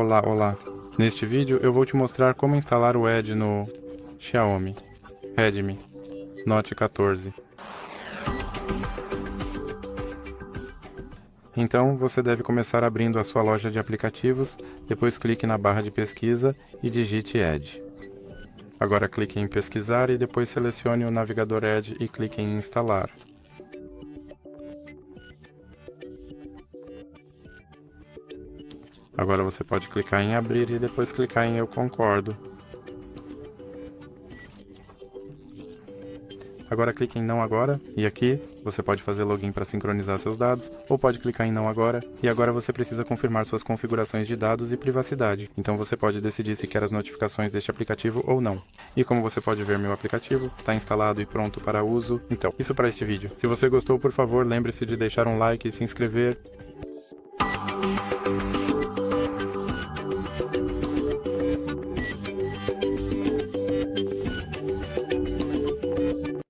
Olá, olá. Neste vídeo eu vou te mostrar como instalar o Edge no Xiaomi Redmi Note 14. Então você deve começar abrindo a sua loja de aplicativos, depois clique na barra de pesquisa e digite Edge. Agora clique em pesquisar e depois selecione o navegador Edge e clique em instalar. Agora você pode clicar em abrir e depois clicar em eu concordo. Agora clique em não agora e aqui você pode fazer login para sincronizar seus dados ou pode clicar em não agora e agora você precisa confirmar suas configurações de dados e privacidade. Então você pode decidir se quer as notificações deste aplicativo ou não. E como você pode ver, meu aplicativo está instalado e pronto para uso. Então, isso para este vídeo. Se você gostou, por favor, lembre-se de deixar um like e se inscrever.